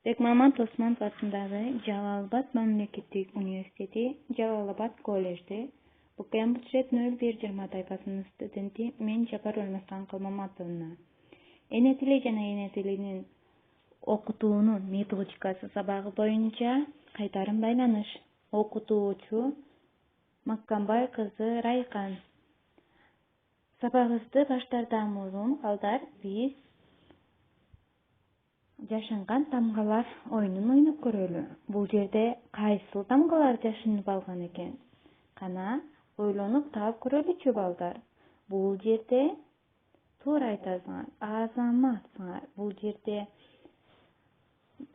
Бекмамат Осмонов атындагы Жалал-Абад мамлекеттик университети Жалал-Абад коллежди БКМ бюджет 0120 тайпасынын студенти мен Жапар Өлмөстан Калмаматовна. Эне тили жана эне тилинин окутуунун методикасы сабагы боюнча кайтарым байланыш. Окутуучу Маккамбай кызы Райкан. Сабагыбызды баштардан мурун балдар биз жашынган тамгалар оюнун ойноп көрөлү. Бул жерде кайсыл тамгалар жашынып алган экен? Кана ойлонуп таап көрөлүчү балдар. Бул жерде туура айтасыңар, азаматсыңар. Бул жерде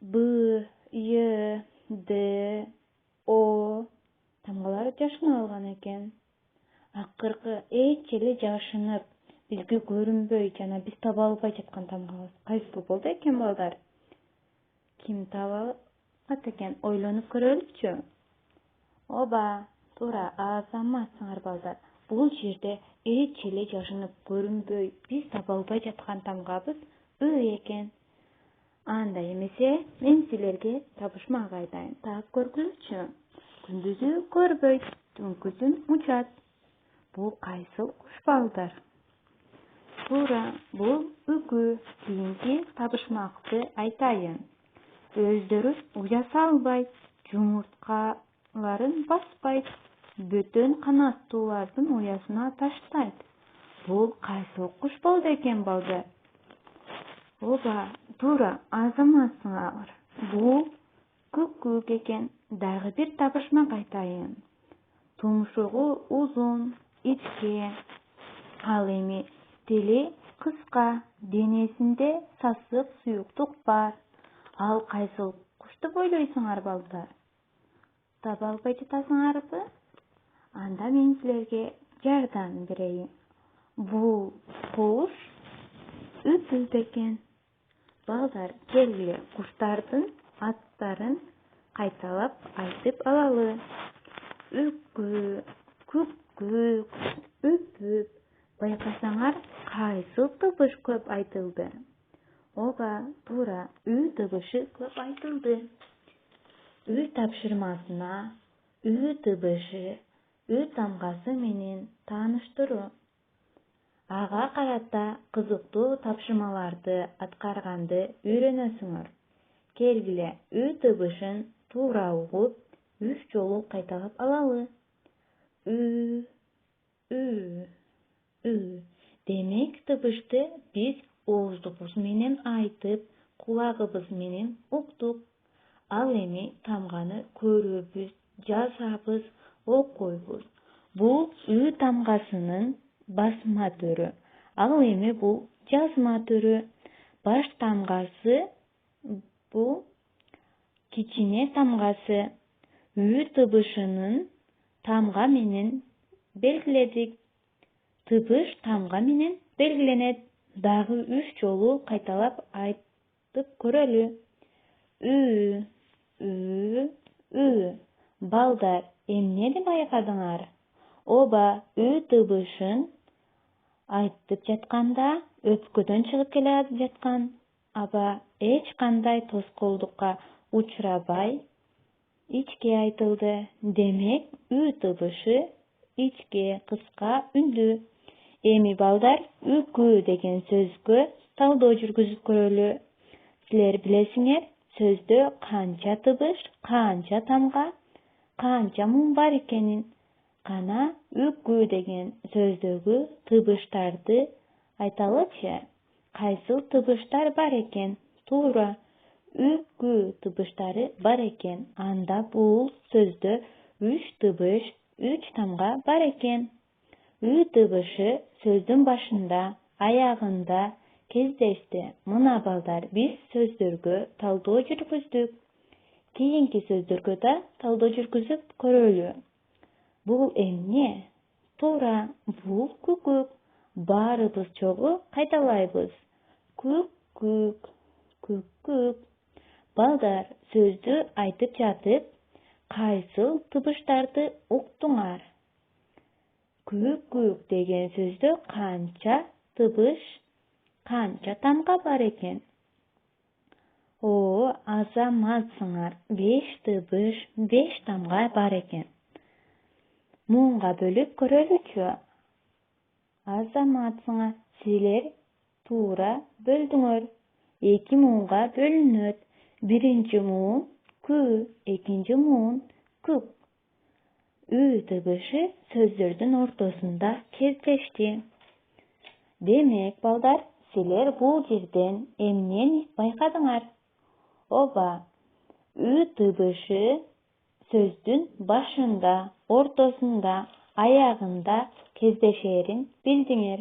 Б, Й, Д, О тамгалар жашынып алган экен. Акыркы эч эле жашынып бизге көрүнбөй жана биз таба албай жаткан тамгабыз кайсы болду экен балдар? Ким таба алат экен? Ойлонуп көрөлүчү. Оба, туура азаматсыңар балдар. Бул жерде эч эле жашынып көрүнбөй биз таба албай жаткан тамгабыз Ы экен. Анда эмесе мен силерге табышмак айтайын. Так көргүлүчү. Күндүзү көрбөйт, түнкүсүн учат. Бул кайсыл куш балдар? Туура, бул үкү. Кийинки табышмакты айтайын. Өздөрү уяса албайт, жумурткаларын баспайт, бөтөн канаттуулардын уясына таштайт. Бул кайсыл куш болду экен балдар? Оба, туура азаматсыңар. Бул күкүк экен. Дагы бир табышмак айтайын. Тумшугу узун, ичке. Ал эми тили кыска, денесинде сасык суюктук бар. Ал кайсыл куш деп ойлойсуңар балдар? Таба албай жатасыңарбы? Анда мен силерге жардам берейин. Бул куш үпү экен. Балдар, келгиле куштардын аттарын кайталап айтып алалы. Үкү, күкүк, үпүп. Байкасаңар, кайсыл табыш көп айтылды? Оба, туура, Ү табышы көп айтылды. Ү тапшырмасына Ү табышы, Ү тамгасы менен тааныштыруу. Ага карата кызыктуу тапшырмаларды аткарганды үйрөнөсүңөр. Келгиле Ү табышын туура угуп, 3 жолу кайталап алалы. Ү, Ү, Ү. Демек табышты биз ооздугубуз менен айтып, кулагыбыз менен уктук. Ал эми тамганы көрөбүз, жазабыз, окуйбуз. Бул Ү тамгасынын басма түрү. Ал эми бул жазма түрү. Баш тамгасы бул кичине тамгасы. Ү табышынын тамга менен белгиледик. Табыш тамга менен белгиленет. Дагы 3 жолу кайталап айтып көрөлү. Ү, Ү, Ү. Балдар, эмнени байкадыңар? Оба, Ү табышын айтып жатканда өпкөдөн чыгып келе жаткан. Аба эч кандай тоскоолдукка учурабай ичке айтылды. Демек Ү табышы ичке, кыска үндүү. Эми балдар, үкү деген сөзгө талдоо жүргүзүп көрөлү. Силер билесиңер, сөздө канча табыш, канча тамга, канча муң бар экенин. Кана үкү деген сөздөгү табыштарды айталычы. Кайсыл табыштар бар экен? Туура, үкү табыштары бар экен. Анда бул сөздө 3 табыш, 3 тамга бар экен. Ү табышы сөздүн башында, аягында кездешти. Мына балдар, биз сөздөргө талдоо жүргүздүк. Кийинки сөздөргө да талдоо жүргүзүп көрөлү. Бул эмне? Туура, бул күкүк. Баарыбыз чогуу кайталайбыз. Күкүк, күкүк. Балдар, сөздү айтып жатып, кайсыл табыштарды уктуңар? Күкүк деген сөздө канча табыш, канча тамга бар экен? азаматсыңар 5 тыбыш 5 тамга бар экен. Муунга бөлүп көрөлүчү. Азаматсыңар силер туура бөлдүңөр. 2 муунга бөлүнөт. Биринчи муун кү, экинчи муун күк. Үй тыбышы сөздөрдүн ортосунда кездешти. Демек, балдар, силер бул жерден эмнени байкадыңар? Ооба, үй тыбышы сөздүн башында, ортосунда, аягында кездешерин билдиңер.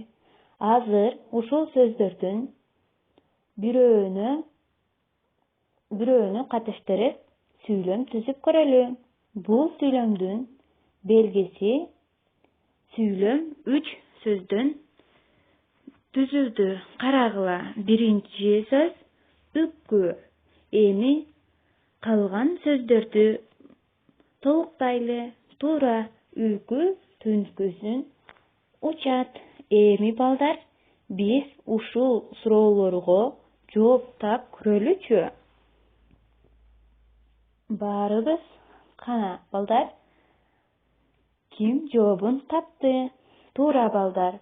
Азыр ушул сөздөрдүн бирөөнү катыштырып сүйлөм түзүп көрөлү. Бул сүйлөмдүн белгиси сүйлөм 3 сөздөн түзүлдү. Карагыла. Биринчи сөз үпкү. Эми калган сөздөрдү толуктайлы. Туура, үкү түнкүсүн учат. Эми балдар, биз ушул суроолорго жооп таап көрөлүчү. Баарыбыз кана, балдар, ким жообун тапты? Туура, балдар.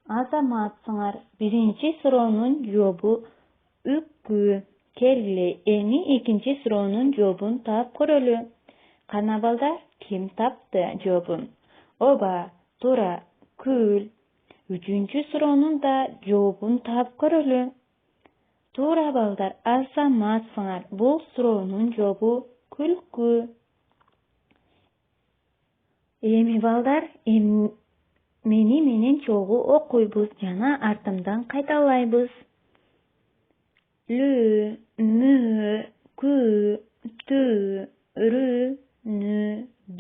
Азаматсыңар. Биринчи суроонун жообу үпкү. Келгиле, эми экинчи суроонун жообун таап көрөлү. Кана, балдар, ким тапты жообун? Ооба, туура, күл. Үчүнчү суроонун да жообун таап көрөлү. Туура, балдар, азаматсыңар. Бул суроонун жообу күлкү. Эми балдар, мени менен чогуу окуйбуз жана артымдан кайталайбыз. Лү, мү, кү, түү, рү, нү,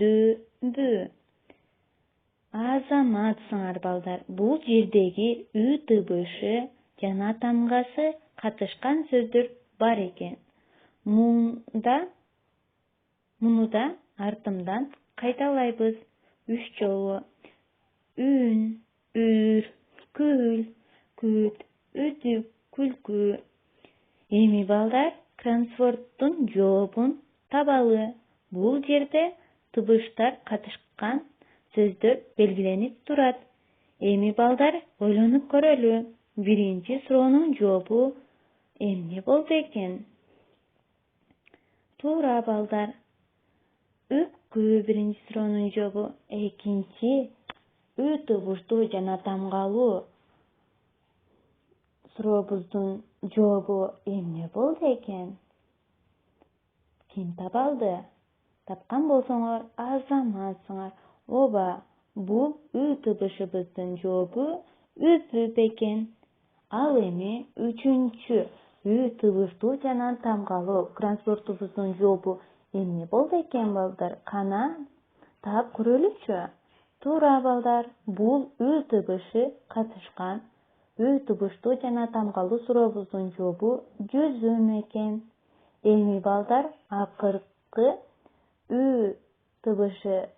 ду, бүү. Азаматсыңар, балдар. Бул жердеги үй тыбышы жана тамгасы катышкан сөздөр бар экен. Муну да артымдан кайталайбыз 3 жолу. Үн, үр, күл, күт, үтүк, күлкү. Эми балдар, кроссворддун жообун табалы. Бул жерде тыбыштар катышкан сөздөр белгиленип турат. Эми балдар, ойлонуп көрөлү. Биринчи суроонун жообу эмне болду экен? Туура, балдар. Үпкү биринчи суроонун жообу. Экинчи үй тыбыштуу жана тамгалуу сурообуздун жообу эмне болду экен? Ким таба алды? Тапкан болсоңор, азаматсыңар. Ооба, бул үй тыбышыбыздын жообу үпүп экен. Ал эми үчүнчү үй тыбыштуу жана тамгалуу кроссвордубуздун жообу эмне болду экен, балдар? Кана таап көрөлүчү. Туура, балдар. Бул үй тыбышы катышкан үй тыбыштуу жана тамгалуу сурообуздун жообу жүзүм экен. Эми балдар, акыркы үй тыбышы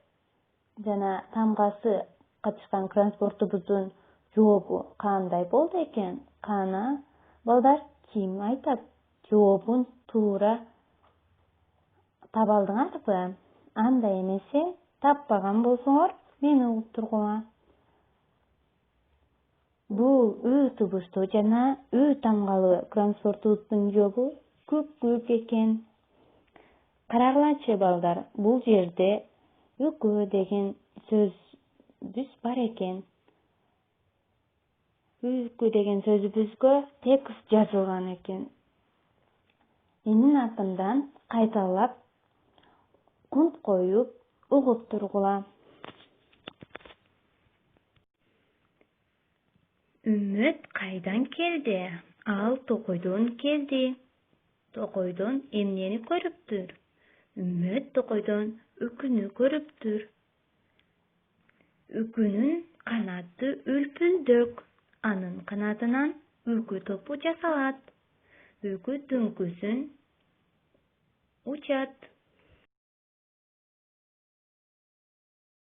жана тамгасы катышкан кроссвордубуздун жообу кандай болду экен? Кана, балдар, ким айтат? Жообун туура таба алдыңарбы? Андай эмесе, таппаган болсоңор, мени угуп тургула. Бул үй тыбыштуу жана үй тамгалуу кроссвордубуздун жообу күк экен. Карагылачы, балдар, бул жерде үкү деген сөзүбүз бар экен. Үкү деген сөзүбүзгө текст жазылган экен. Менин артымдан кайталап кунт коюп угуп тургула. Үмүт кайдан келди? Ал токойдон келди. Токойдон эмнени көрүптүр? Үмүт токойдон үкүнү көрүптүр. Үкүнүн канаты үлпүлдөк. Анын канатынан үкү топу жасалат. Үкү түнкүсүн учат.